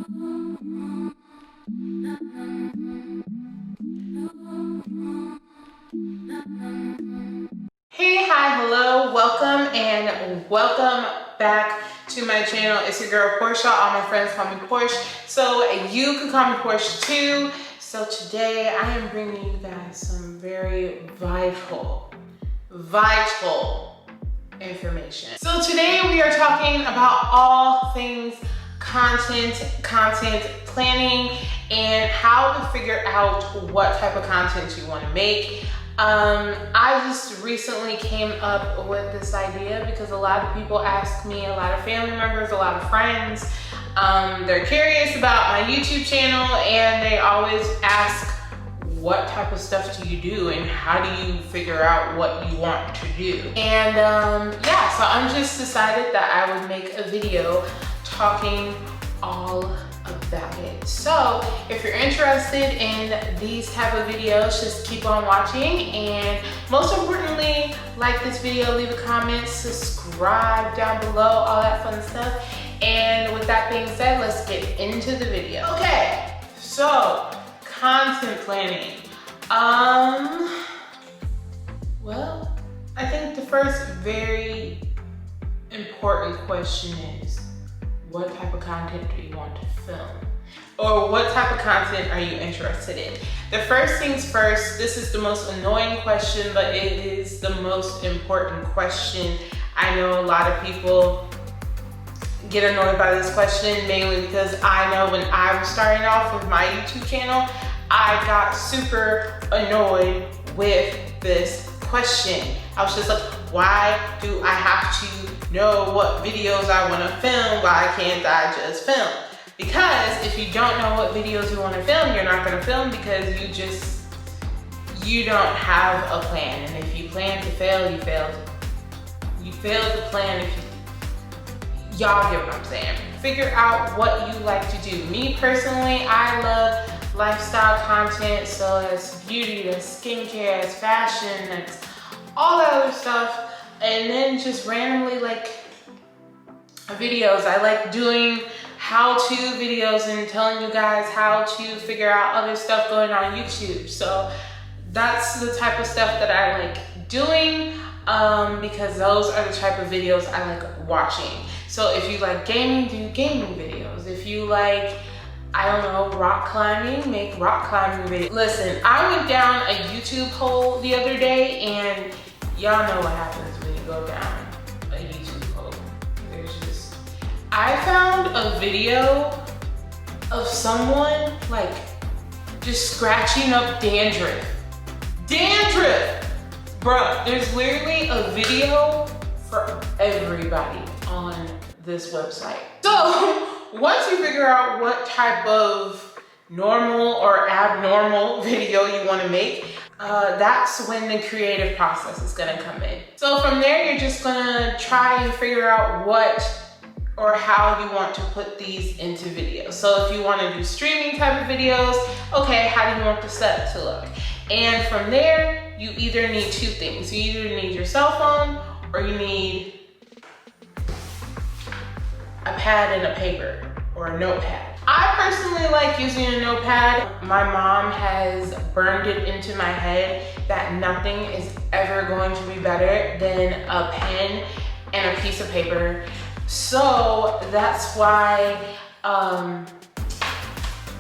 Hey, hi, hello, welcome and welcome back to my channel. It's your girl Porsh. All my friends call me Porsh, so you can call me Porsh too. So today I am bringing you guys some very vital information. So today we are talking about all things content planning, and how to figure out what type of content you want to make. I just recently came up with this idea because a lot of people ask me, a lot of family members, a lot of friends, they're curious about my YouTube channel, and they always ask, what type of stuff do you do and how do you figure out what you want to do? And yeah, so I'm just decided that I would make a video talking all about it. So if you're interested in these type of videos, just keep on watching, and most importantly, like this video, leave a comment, subscribe down below, all that fun stuff. And with that being said, let's get into the video. Okay, so content planning. Well, I think the first very important question is, what type of content do you want to film? Or what type of content are you interested in? The first things first, this is the most annoying question, but it is the most important question. I know a lot of people get annoyed by this question, mainly because I know when I was starting off with my YouTube channel, I got super annoyed with this question. I was just like, why do I have to know what videos I want to film? Why can't I just film? Because if you don't know what videos you want to film, you're not going to film, because you don't have a plan. And if you plan to fail, you fail to plan. If y'all get what I'm saying. Figure out what you like to do. Me personally, I love lifestyle content, so that's beauty, that's skincare, that's fashion, that's all that other stuff. And then just randomly like videos. I like doing how-to videos and telling you guys how to figure out other stuff going on YouTube. So that's the type of stuff that I like doing, because those are the type of videos I like watching. So if you like gaming, do gaming videos. If you like, I don't know, rock climbing, make rock climbing videos. Listen, I went down a YouTube hole the other day, and y'all know what happens when you go down a YouTube hole. I found a video of someone like just scratching up dandruff. Bruh, there's literally a video for everybody on this website. So once you figure out what type of normal or abnormal video you want to make, that's when the creative process is going to come in. So from there, you're just going to try and figure out what or how you want to put these into videos. So if you want to do streaming type of videos, okay, how do you want the setup to look? And from there, you either need two things. You either need your cell phone, or you need a pad and a paper, or a notepad. I personally like using a notepad. My mom has burned it into my head that nothing is ever going to be better than a pen and a piece of paper. So that's why I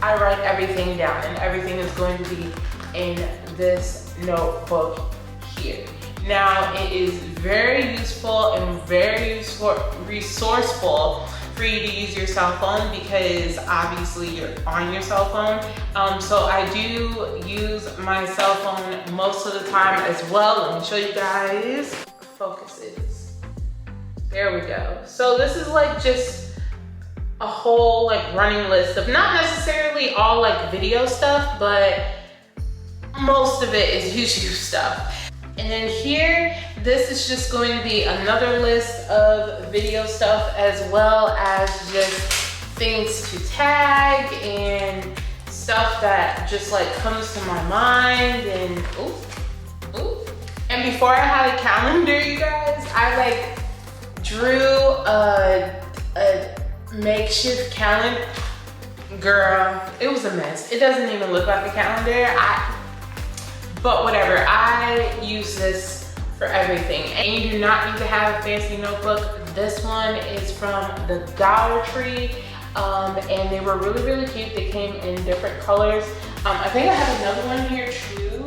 write everything down, and everything is going to be in this notebook here. Now, it is very useful and very resourceful for you to use your cell phone, because obviously you're on your cell phone. So I do use my cell phone most of the time as well. Let me show you guys. Focuses. There we go. So this is like just a whole like running list of not necessarily all like video stuff, but most of it is YouTube stuff. And then here, this is just going to be another list of video stuff, as well as just things to tag and stuff that just like comes to my mind. And ooh. And before I had a calendar, you guys, I like drew a makeshift calendar. Girl, it was a mess. It doesn't even look like a calendar. But whatever, I use this for everything. And you do not need to have a fancy notebook. This one is from the Dollar Tree. And they were really, really cute. They came in different colors. I think I have another one here too.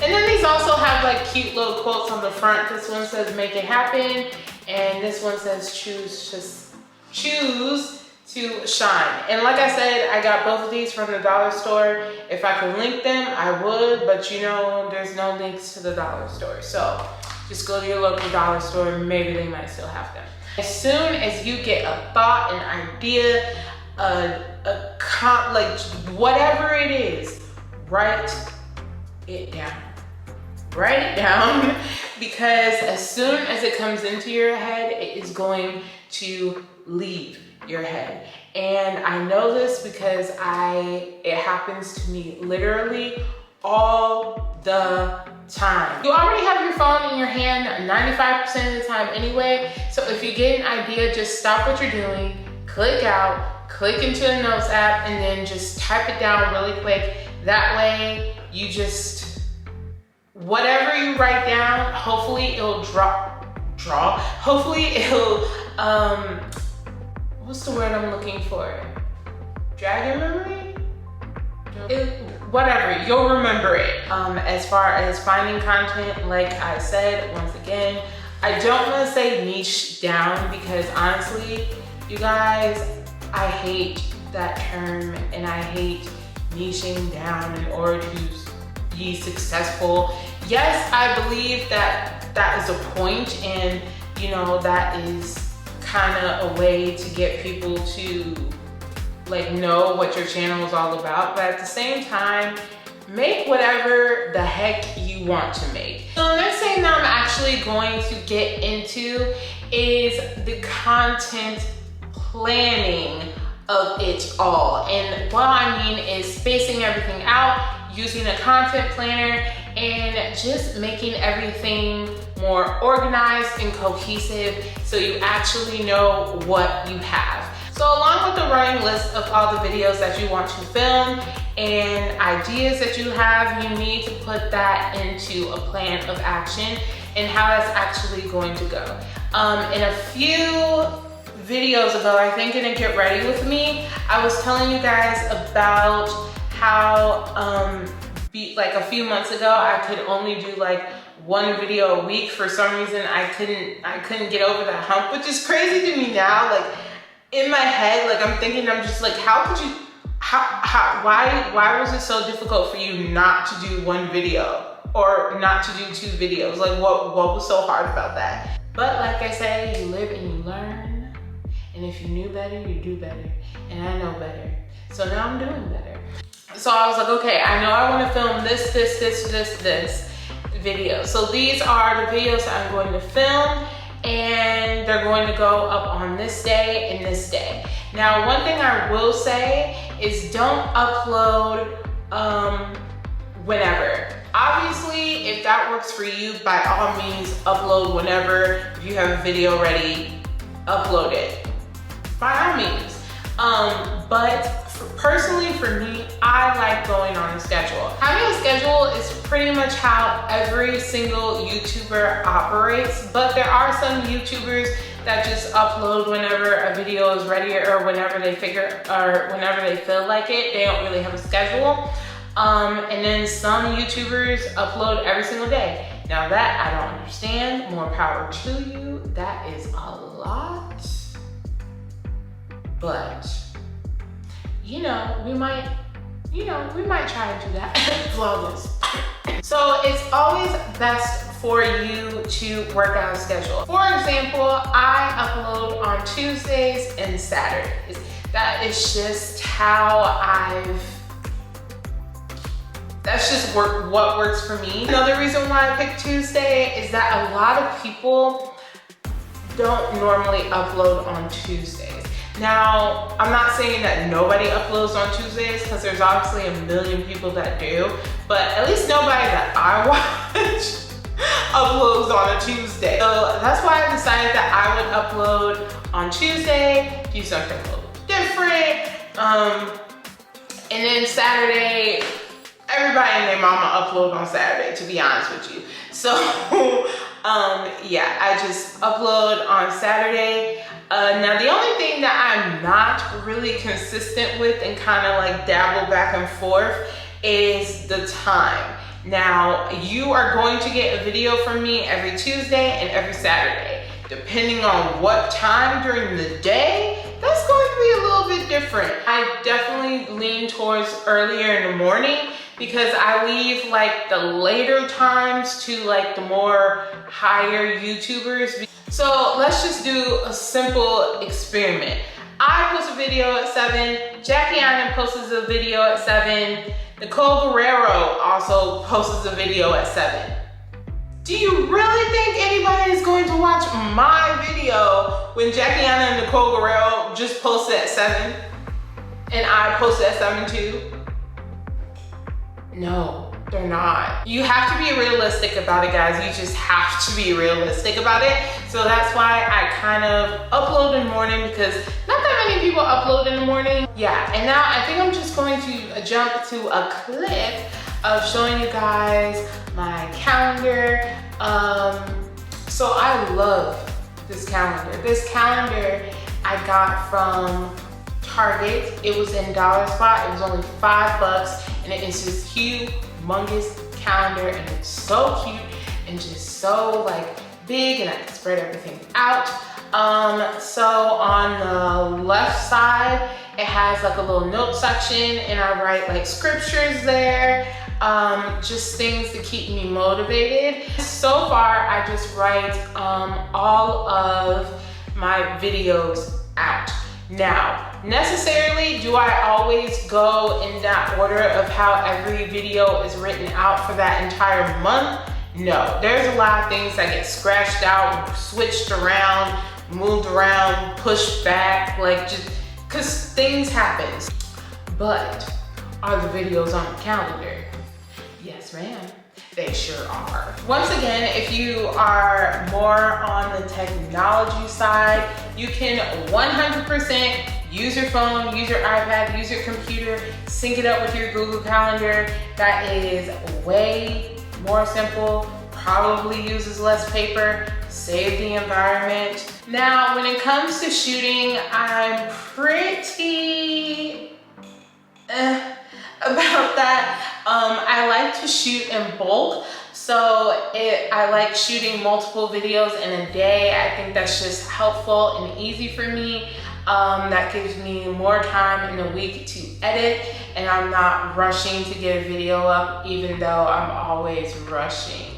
And then these also have like cute little quotes on the front. This one says, make it happen. And this one says, choose to shine. And like I said, I got both of these from the dollar store. If I could link them, I would, but you know, there's no links to the dollar store. So just go to your local dollar store, maybe they might still have them. As soon as you get a thought, an idea, like whatever it is, write it down. Write it down, because as soon as it comes into your head, it is going to leave your head. And I know this because it happens to me literally all the time. You already have your phone in your hand 95% of the time anyway. So if you get an idea, just stop what you're doing, click out, click into the notes app, and then just type it down really quick. That way you just, whatever you write down, hopefully it'll hopefully it'll, what's the word I'm looking for? Drag your memory? Whatever, you'll remember it. As far as finding content, like I said, once again, I don't want to say niche down, because honestly, you guys, I hate that term, and I hate niching down in order to be successful. Yes, I believe that that is a point, and you know, that is kind of a way to get people to like know what your channel is all about, but at the same time, make whatever the heck you want to make. So the next thing that I'm actually going to get into is the content planning of it all. And what I mean is spacing everything out, using a content planner, and just making everything more organized and cohesive so you actually know what you have. So along with the running list of all the videos that you want to film and ideas that you have, you need to put that into a plan of action and how that's actually going to go. In a few videos ago, I think in a Get Ready With Me, I was telling you guys about how like a few months ago, I could only do like one video a week. For some reason, I couldn't get over that hump, which is crazy to me now. Like in my head, like I'm thinking, I'm just like, how could you, why was it so difficult for you not to do one video or not to do 2 videos? Like what was so hard about that? But like I say, you live and you learn. And if you knew better, you do better. And I know better. So now I'm doing better. So I was like, okay, I know I want to film this video. So these are the videos that I'm going to film, and they're going to go up on this day and this day. Now, one thing I will say is don't upload whenever. Obviously, if that works for you, by all means, upload whenever. If you have a video ready, upload it. By all means. Personally, for me, I like going on a schedule. Having a schedule is pretty much how every single YouTuber operates, but there are some YouTubers that just upload whenever a video is ready or whenever they feel like it. They don't really have a schedule. And then some YouTubers upload every single day. Now that I don't understand, more power to you. That is a lot, but you know, we might try and do that. Vlogmas. So it's always best for you to work out a schedule. For example, I upload on Tuesdays and Saturdays. That is just how that's just what works for me. Another reason why I picked Tuesday is that a lot of people don't normally upload on Tuesdays. Now, I'm not saying that nobody uploads on Tuesdays, because there's obviously a million people that do, but at least nobody that I watch uploads on a Tuesday. So that's why I decided that I would upload on Tuesday, do something a little different, And then Saturday, everybody and their mama upload on Saturday, to be honest with you. So yeah, I just upload on Saturday. Now the only thing that I'm not really consistent with and kind of like dabble back and forth is the time. Now you are going to get a video from me every Tuesday and every Saturday. Depending on what time during the day, that's going to be a little bit different. I definitely lean towards earlier in the morning because I leave like the later times to like the more higher YouTubers. So let's just do a simple experiment. I post a video at 7, Jackie Allen posts a video at 7, Nicole Guerrero also posts a video at 7. Do you really think anybody is going to watch my video when Jackie Allen and Nicole Guerrero just posted at 7 and I posted at 7 too? No, they're not. You have to be realistic about it, guys. You just have to be realistic about it. So that's why I kind of upload in the morning because not that many people upload in the morning. Yeah, and now I think I'm just going to jump to a clip of showing you guys my calendar. So I love this calendar. This calendar I got from Target. It was in dollar spot. It was only $5 and it is this humongous calendar and it's so cute and just so like big and I can spread everything out. So on the left side, it has like a little note section and I write like scriptures there. Just things to keep me motivated. So far, I just write all of my videos out. Now, necessarily, do I always go in that order of how every video is written out for that entire month? No, there's a lot of things that get scratched out, switched around, moved around, pushed back, like just because things happen. But are the videos on the calendar? Yes, ma'am. They sure are. Once again, if you are more on the technology side, you can 100% use your phone, use your iPad, use your computer, sync it up with your Google Calendar. That is way more simple, probably uses less paper, save the environment. Now, when it comes to shooting, I'm pretty about that. I like to shoot in bulk. So I like shooting multiple videos in a day. I think that's just helpful and easy for me. That gives me more time in a week to edit and I'm not rushing to get a video up, even though I'm always rushing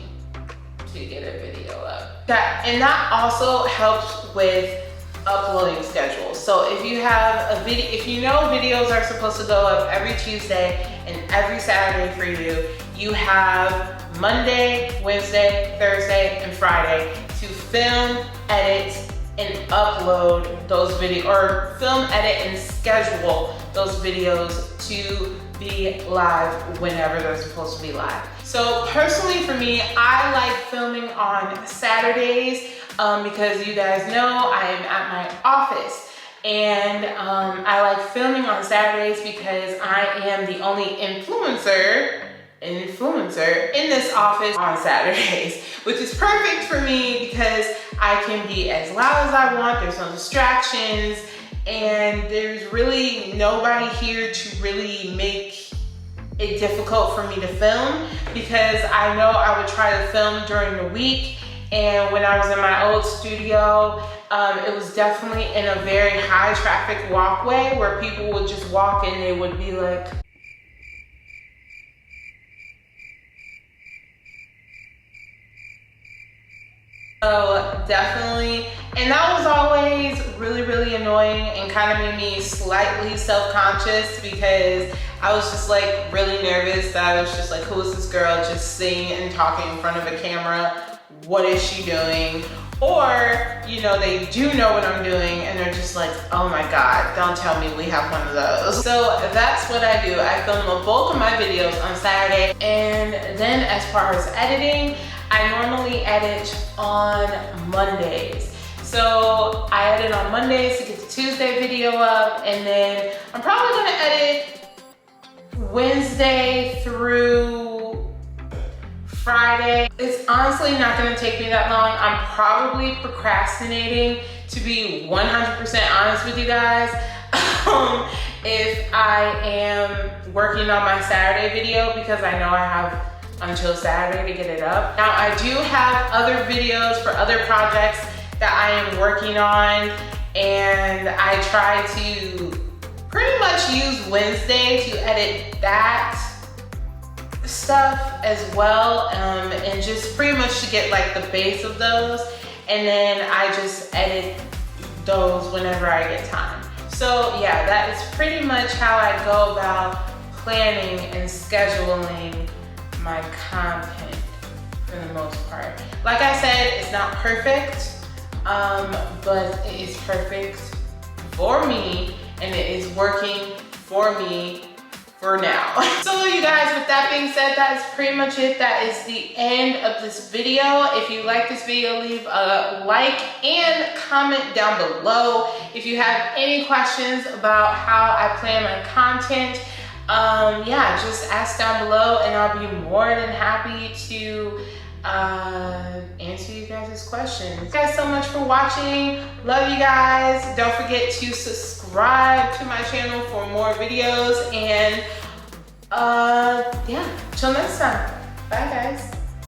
to get a video up. And that also helps with uploading schedule. So if you have a video, if you know videos are supposed to go up every Tuesday and every Saturday for you, you have Monday, Wednesday, Thursday, and Friday to film, edit, and upload those videos, or film, edit, and schedule those videos to be live whenever they're supposed to be live. So personally for me, I like filming on Saturdays because you guys know I am at my office. And I like filming on Saturdays because I am the only influencer in this office on Saturdays, which is perfect for me because I can be as loud as I want, there's no distractions, and there's really nobody here to really make it difficult for me to film because I know I would try to film during the week. And when I was in my old studio, it was definitely in a very high traffic walkway where people would just walk in, they would be like, so definitely, and that was always really, really annoying and kind of made me slightly self-conscious because I was just like really nervous that I was just like, who is this girl just singing and talking in front of a camera? What is she doing? Or, you know, they do know what I'm doing and they're just like, oh my God, don't tell me we have one of those. So that's what I do. I film the bulk of my videos on Saturday. And then as far as editing, I normally edit on Mondays. So I edit on Mondays to get the Tuesday video up, and then I'm probably gonna edit Wednesday through Friday. It's honestly not gonna take me that long. I'm probably procrastinating, to be 100% honest with you guys. If I am working on my Saturday video, because I know I have until Saturday to get it up. Now I do have other videos for other projects that I am working on, and I try to pretty much use Wednesday to edit that stuff as well, and just pretty much to get like the base of those, and then I just edit those whenever I get time. So yeah, that is pretty much how I go about planning and scheduling my content for the most part. Like I said, it's not perfect, but it is perfect for me, and it is working for me for now. So you guys, with that being said, that is pretty much it. That is the end of this video. If you like this video, leave a like and comment down below. If you have any questions about how I plan my content, yeah, just ask down below and I'll be more than happy to answer you guys' questions. Thank you guys so much for watching. Love you guys. Don't forget to subscribe to my channel for more videos, and yeah, till next time. Bye guys.